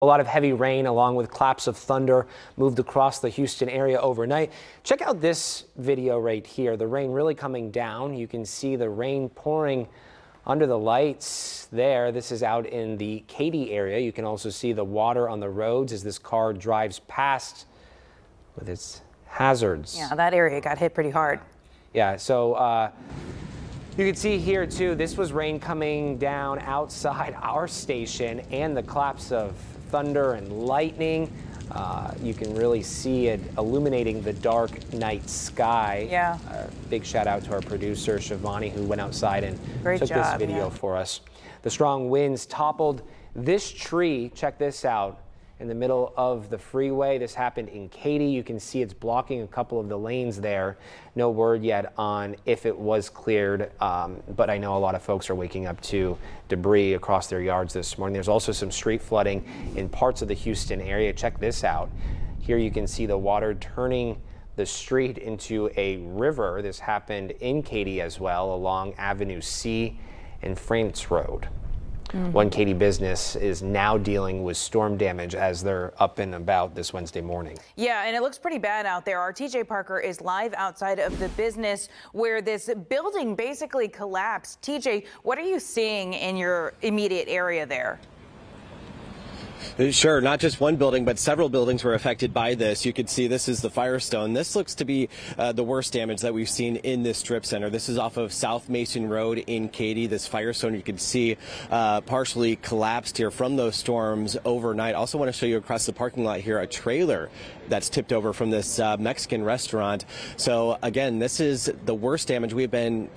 A lot of heavy rain along with claps of thunder moved across the Houston area overnight. Check out this video right here. The rain really coming down. You can see the rain pouring under the lights there. This is out in the Katy area. You can also see the water on the roads as this car drives past with its hazards. Yeah, that area got hit pretty hard. Yeah, so you can see here too, this was rain coming down outside our station and the claps of thunder and lightning. You can really see it illuminating the dark night sky. Yeah. Big shout out to our producer Shivani, who went outside and took this video for us. The strong winds toppled this tree. Check this out. In the middle of the freeway. This happened in Katy. You can see it's blocking a couple of the lanes there. No word yet on if it was cleared, but I know a lot of folks are waking up to debris across their yards this morning. There's also some street flooding in parts of the Houston area. Check this out. Here you can see the water turning the street into a river. This happened in Katy as well, along Avenue C and France Road. One Katy business is now dealing with storm damage as they're up and about this Wednesday morning. Yeah, and it looks pretty bad out there. Our TJ Parker is live outside of the business where this building basically collapsed. TJ, what are you seeing in your immediate area there? Sure, not just one building, but several buildings were affected by this. You can see this is the Firestone. This looks to be the worst damage that we've seen in this strip center. This is off of South Mason Road in Katy. This Firestone you can see partially collapsed here from those storms overnight. Also want to show you across the parking lot here a trailer that's tipped over from this Mexican restaurant. So again, this is the worst damage. We've been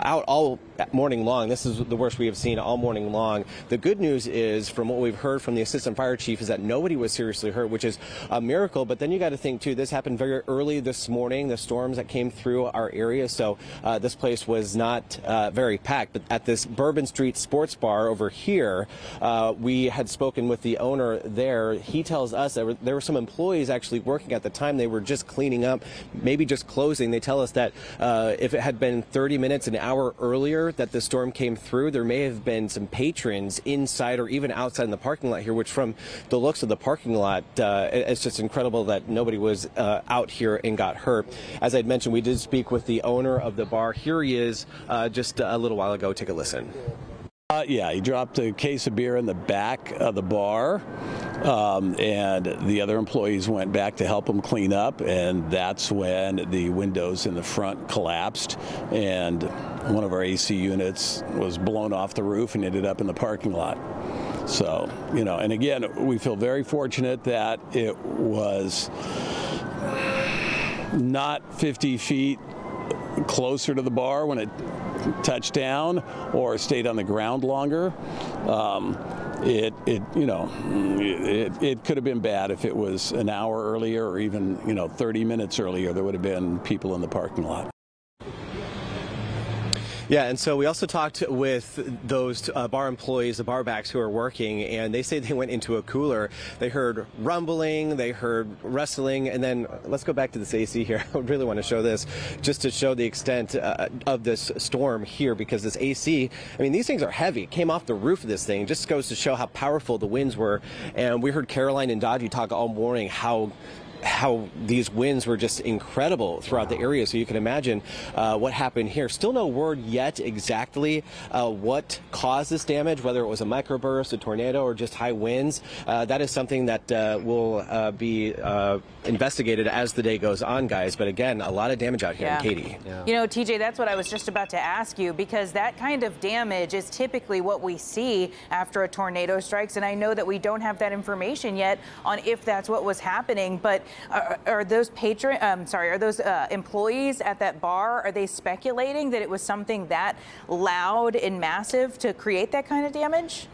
out all morning long. This is the worst we have seen all morning long. The good news is, from what we've heard from the assistant fire chief, is that nobody was seriously hurt, which is a miracle. But then you got to think too, this happened very early this morning, the storms that came through our area. So this place was not very packed. But at this Bourbon Street Sports Bar over here, we had spoken with the owner there. He tells us that there were some employees actually working at the time. They were just cleaning up, maybe just closing. They tell us that if it had been 30 minutes, an hour earlier that the storm came through, there may have been some patrons inside or even outside in the parking lot here, which from the looks of the parking lot, it's just incredible that nobody was out here and got hurt. As I'd mentioned, we did speak with the owner of the bar. Here he is just a little while ago. Take a listen. Yeah, he dropped a case of beer in the back of the bar, and the other employees went back to help him clean up, and that's when the windows in the front collapsed, and one of our AC units was blown off the roof and ended up in the parking lot. So, you know, and again, we feel very fortunate that it was not 50 feet closer to the bar when it touched down or stayed on the ground longer. It could have been bad if it was an hour earlier or even 30 minutes earlier. There would have been people in the parking lot. Yeah, and so we also talked with those bar employees, the barbacks who are working, and they say they went into a cooler. They heard rumbling, they heard rustling, and then let's go back to this AC here. I really want to show this just to show the extent of this storm here, because this AC, I mean, these things are heavy. It came off the roof of this thing. It just goes to show how powerful the winds were. And we heard Caroline and Dodgy talk all morning how these winds were just incredible throughout the area. So you can imagine what happened here. Still no word yet exactly what caused this damage, whether it was a microburst, a tornado, or just high winds. That is something that will be investigated as the day goes on, guys. But again, a lot of damage out here in Katy. Yeah. You know, TJ, that's what I was just about to ask you, because that kind of damage is typically what we see after a tornado strikes. And I know that we don't have that information yet on if that's what was happening, but are those employees at that bar, are they speculating that it was something that loud and massive to create that kind of damage?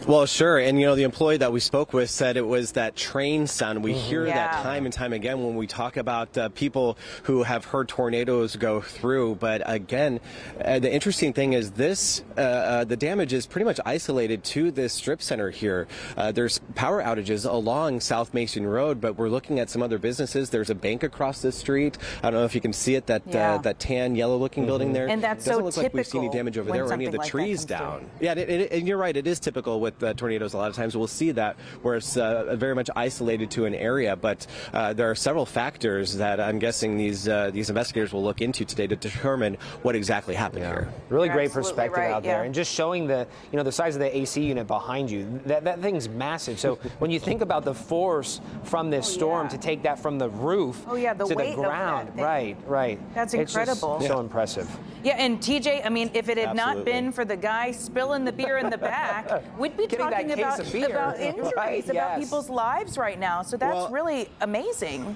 Well, sure. And, the employee that we spoke with said it was that train sound. We hear that time and time again when we talk about people who have heard tornadoes go through. But again, the interesting thing is this, the damage is pretty much isolated to this strip center here. There's power outages along South Mason Road, but we're looking at some other businesses. There's a bank across the street. I don't know if you can see it, that tan, yellow-looking building there. And that's doesn't so look typical like we've seen any damage over there or any of the trees down. Yeah, and you're right. It is typical with tornadoes, a lot of times we'll see that where it's very much isolated to an area. But there are several factors that I'm guessing these investigators will look into today to determine what exactly happened here. Really You're great perspective out there, yeah. and just showing the the size of the AC unit behind you. That thing's massive. So when you think about the force from this storm to take that from the roof the to weight the ground, of that thing. right. That's It's incredible. just so impressive. Yeah, and TJ, I mean, if it had not been for the guy spilling the beer in the back, we'd be talking about injuries, right, about people's lives right now. So that's really amazing.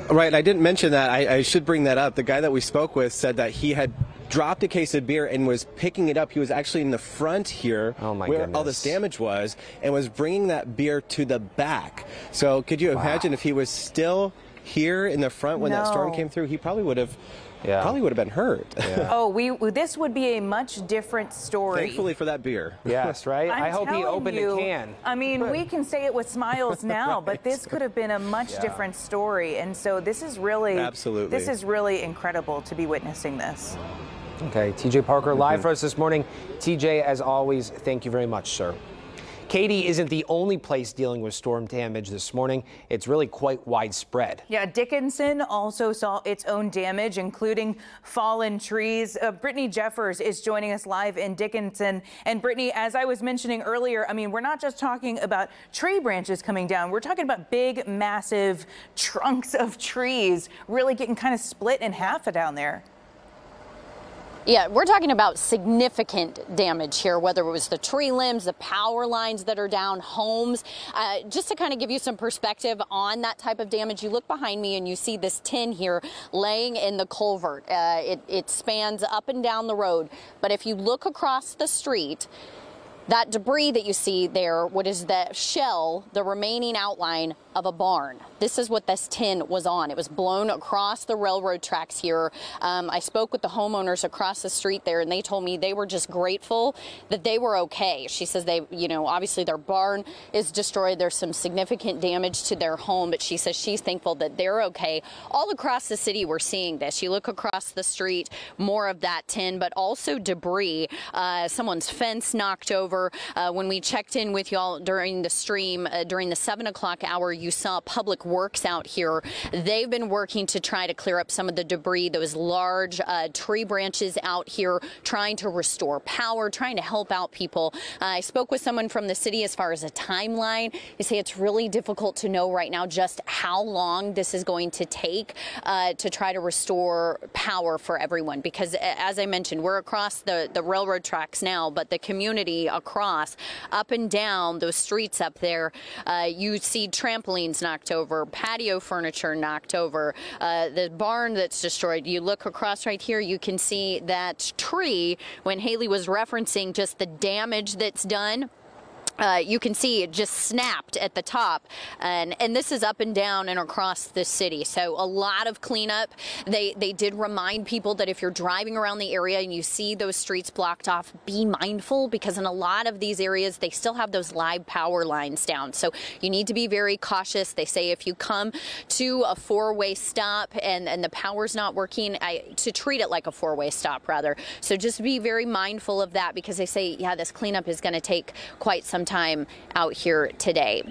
Right, I didn't mention that. I should bring that up. The guy that we spoke with said that he had dropped a case of beer and was picking it up. He was actually in the front here where all this damage was and was bringing that beer to the back. So could you imagine if he was still here in the front when that storm came through? He probably would have been hurt. Oh, this would be a much different story. Thankfully for that beer. Yes, right? I hope he opened a can. I mean, we can say it with smiles now, but this could have been a much different story. And so this is really, this is really incredible to be witnessing this. Okay, TJ Parker live for us this morning. TJ, as always, thank you very much, sir. Katy isn't the only place dealing with storm damage this morning. It's really quite widespread. Yeah, Dickinson also saw its own damage, including fallen trees. Brittany Jeffers is joining us live in Dickinson. And Brittany, as I was mentioning earlier, I mean, we're not just talking about tree branches coming down. We're talking about big, massive trunks of trees really getting kind of split in half down there. Yeah, we're talking about significant damage here, whether it was the tree limbs, the power lines that are down, homes. Just to kind of give you some perspective on that type of damage, you look behind me and you see this tin here laying in the culvert. It spans up and down the road. But if you look across the street, that debris that you see there, what is the shell, the remaining outline of a barn. This is what this tin was on. It was blown across the railroad tracks here. I spoke with the homeowners across the street there, and they told me they were just grateful that they were okay. She says they, obviously their barn is destroyed. There's some significant damage to their home, but she says she's thankful that they're okay. All across the city, we're seeing this. You look across the street, more of that tin, but also debris. Someone's fence knocked over. When we checked in with y'all during the stream, during the 7 o'clock hour, you saw Public Works out here. They've been working to try to clear up some of the debris, those large tree branches out here, trying to restore power, trying to help out people. I spoke with someone from the city as far as a timeline. They say it's really difficult to know right now just how long this is going to take to try to restore power for everyone. Because as I mentioned, we're across the railroad tracks now, but the community across, up and down those streets up there, you see trampolines knocked over, patio furniture knocked over, the barn that's destroyed. You look across right here, you can see that tree when Haley was referencing just the damage that's done. You can see it just snapped at the top, and this is up and down and across the city. So a lot of cleanup. They did remind people that if you're driving around the area and you see those streets blocked off, be mindful, because in a lot of these areas they still have those live power lines down. So you need to be very cautious. They say if you come to a four-way stop and the power's not working, to treat it like a four-way stop rather. So just be very mindful of that, because they say, yeah, this cleanup is going to take quite some time out here today.